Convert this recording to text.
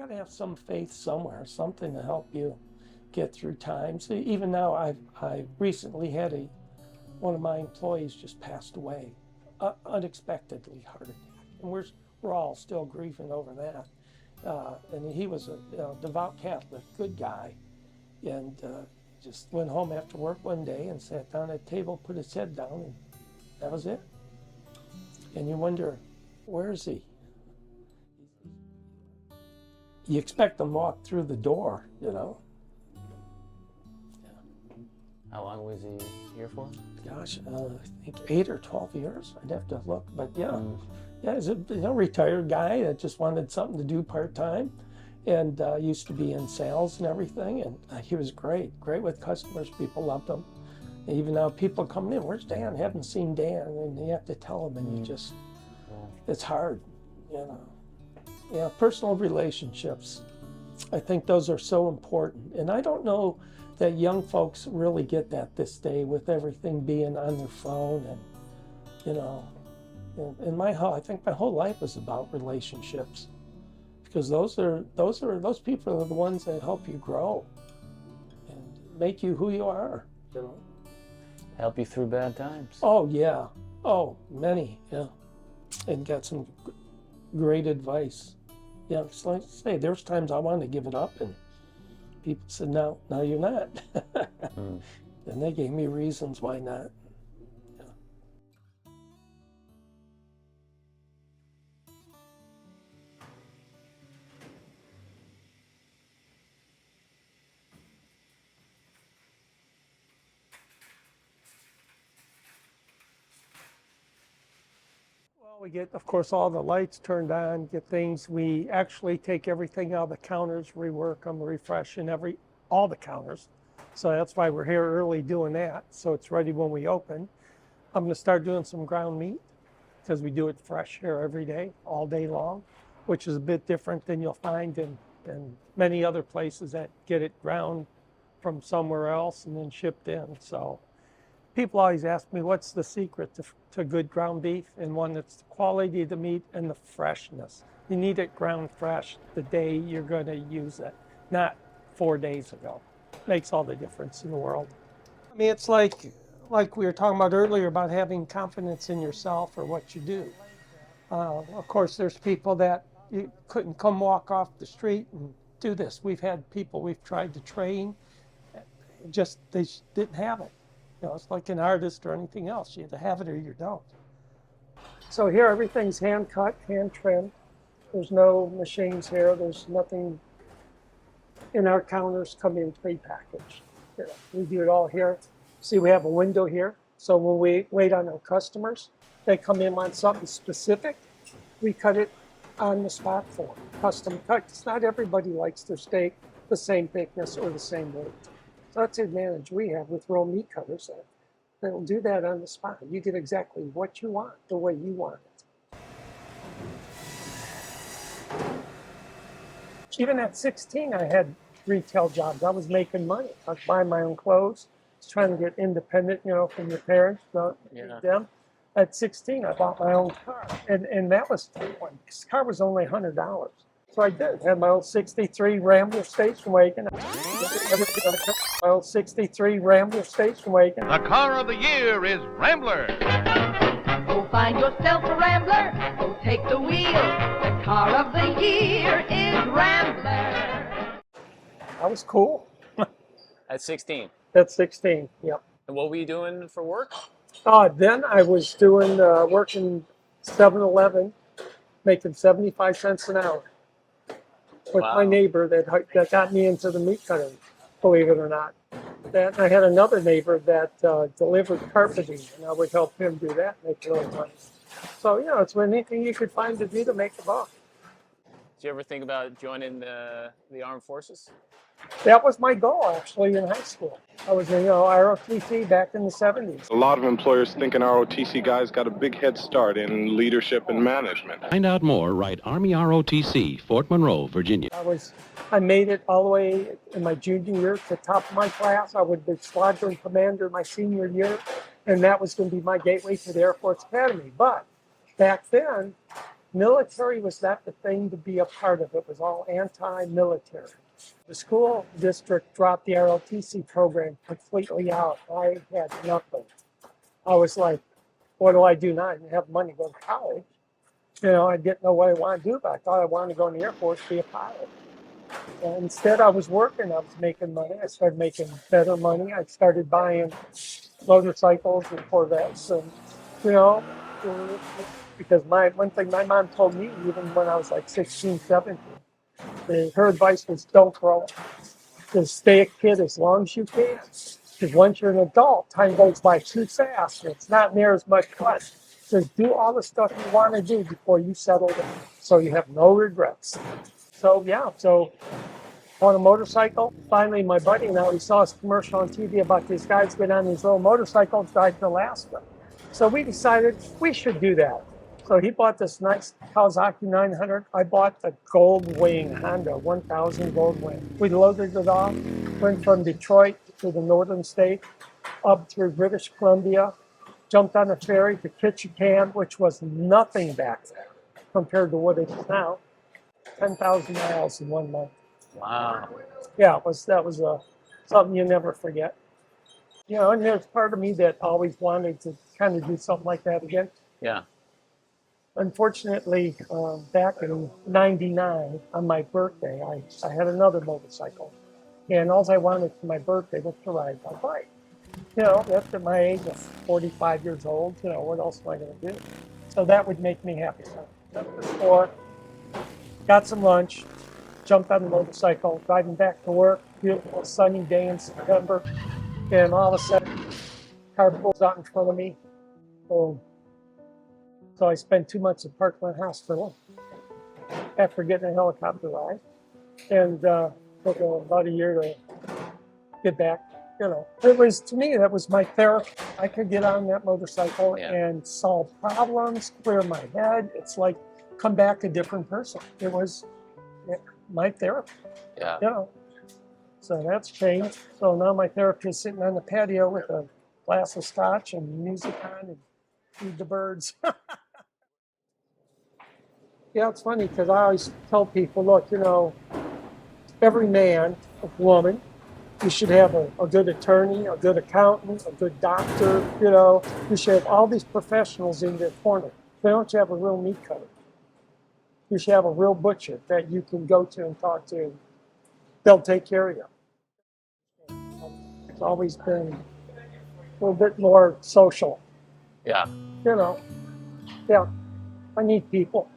got to have some faith somewhere, something to help you get through times. Even now, I recently had one of my employees just passed away, unexpectedly, heart attack, and we're all still grieving over that. And he was a devout Catholic, good guy, and just went home after work one day and sat down at a table, put his head down, and that was it. And you wonder, where is he? You expect them to walk through the door, you know. Yeah. How long was he here for? Gosh, I think 8 or 12 years. I'd have to look, but yeah. Yeah, he's a retired guy that just wanted something to do part-time, and used to be in sales and everything, and he was great with customers. People loved him. And even now people coming in, where's Dan? Haven't seen Dan, and you have to tell them, and you just, it's hard, you know. Yeah, personal relationships, I think those are so important, and I don't know that young folks really get that this day with everything being on their phone, and you know. I think my whole life is about relationships, because those people are the ones that help you grow and make you who you are, you know. Help you through bad times. Oh yeah, oh many, yeah, and got some great advice. Yeah, it's like I say, there's times I wanted to give it up, and people said, no, you're not. And they gave me reasons why not. We get, of course, all the lights turned on, get things. We actually take everything out of the counters, rework them, refresh all the counters. So that's why we're here early doing that, so it's ready when we open. I'm going to start doing some ground meat, because we do it fresh here every day, all day long, which is a bit different than you'll find in many other places that get it ground from somewhere else and then shipped in. So people always ask me, what's the secret to good ground beef? And one, that's the quality of the meat and the freshness. You need it ground fresh the day you're going to use it, not 4 days ago. Makes all the difference in the world. I mean, it's like we were talking about earlier about having confidence in yourself or what you do. Of course, there's people that you couldn't come walk off the street and do this. We've had people we've tried to train, they didn't have it. You know, it's like an artist or anything else. You either have it or you don't. So here everything's hand cut, hand trimmed. There's no machines here. There's nothing in our counters come in pre-packaged. You know, we do it all here. See, we have a window here. So when we wait on our customers, they come in on something specific, we cut it on the spot for them, custom cut. Because not everybody likes their steak the same thickness or the same weight. So that's the advantage we have with real meat cutters. They'll do that on the spot. You get exactly what you want, the way you want it. Even at 16, I had retail jobs. I was making money. I was buying my own clothes. I was trying to get independent, you know, from your parents, not them. At 16, I bought my own car. And that was, this car was only $100. So I did. Had my old 63 Rambler station wagon. My old 63 Rambler station wagon. The car of the year is Rambler. Go find yourself a Rambler. Go take the wheel. The car of the year is Rambler. I was cool. At 16? At 16, yep. And what were you doing for work? Then I was doing working 7-Eleven, making 75 cents an hour. With my neighbor that got me into the meat cutting, believe it or not. I had another neighbor that delivered carpeting, and I would help him do that, make a little money. So, you know, it's anything you could find to do to make a buck. Did you ever think about joining the armed forces? That was my goal, actually, in high school. I was in ROTC back in the 70s. A lot of employers think an ROTC guy's got a big head start in leadership and management. Find out more, write Army ROTC, Fort Monroe, Virginia. I made it all the way in my junior year to the top of my class. I would be squadron commander my senior year, and that was going to be my gateway to the Air Force Academy. But back then, military was not the thing to be a part of. It was all anti-military. The school district dropped the ROTC program completely out. I had nothing. I was like, what do I do now? I didn't have money to go to college. I didn't know what I wanted to do, but I thought I wanted to go in the Air Force, be a pilot. And instead, I was working. I was making money. I started making better money. I started buying motorcycles and Corvettes, and because one thing my mom told me, even when I was like 16, 17, her advice was don't grow up. Just stay a kid as long as you can. Because once you're an adult, time goes by too fast. And it's not near as much fun. Just do all the stuff you want to do before you settle down, so you have no regrets. So on a motorcycle. Finally, my buddy and I, we saw this commercial on TV about these guys get on these little motorcycles, drive to Alaska. So we decided we should do that. So he bought this nice Kawasaki 900. I bought the Gold Wing Honda 1000 Gold Wing. We loaded it off, went from Detroit to the northern state, up through British Columbia, jumped on a ferry to Ketchikan, which was nothing back then compared to what it is now. 10,000 miles in 1 month. Wow. Yeah, that was something you never forget. And there's part of me that always wanted to kind of do something like that again. Yeah. Unfortunately, back in '99, on my birthday, I had another motorcycle. And all I wanted for my birthday was to ride my bike. After my age of 45 years old, what else am I going to do? So that would make me happy. So went to the store, got some lunch, jumped on the motorcycle, driving back to work, beautiful sunny day in September, and all of a sudden, car pulls out in front of me. Boom. So I spent 2 months at Parkland Hospital after getting a helicopter ride, and took about a year to get back. It was, to me, that was my therapy. I could get on that motorcycle and solve problems, clear my head. It's like come back a different person. It was my therapy. Yeah. So that's changed. So now my therapist is sitting on the patio with a glass of scotch and music on and feed the birds. Yeah, it's funny because I always tell people, look, every man, a woman, you should have a good attorney, a good accountant, a good doctor, you should have all these professionals in your corner. Why don't you have a real meat cutter? You should have a real butcher that you can go to and talk to. They'll take care of you. It's always been a little bit more social. Yeah. Yeah, I need people.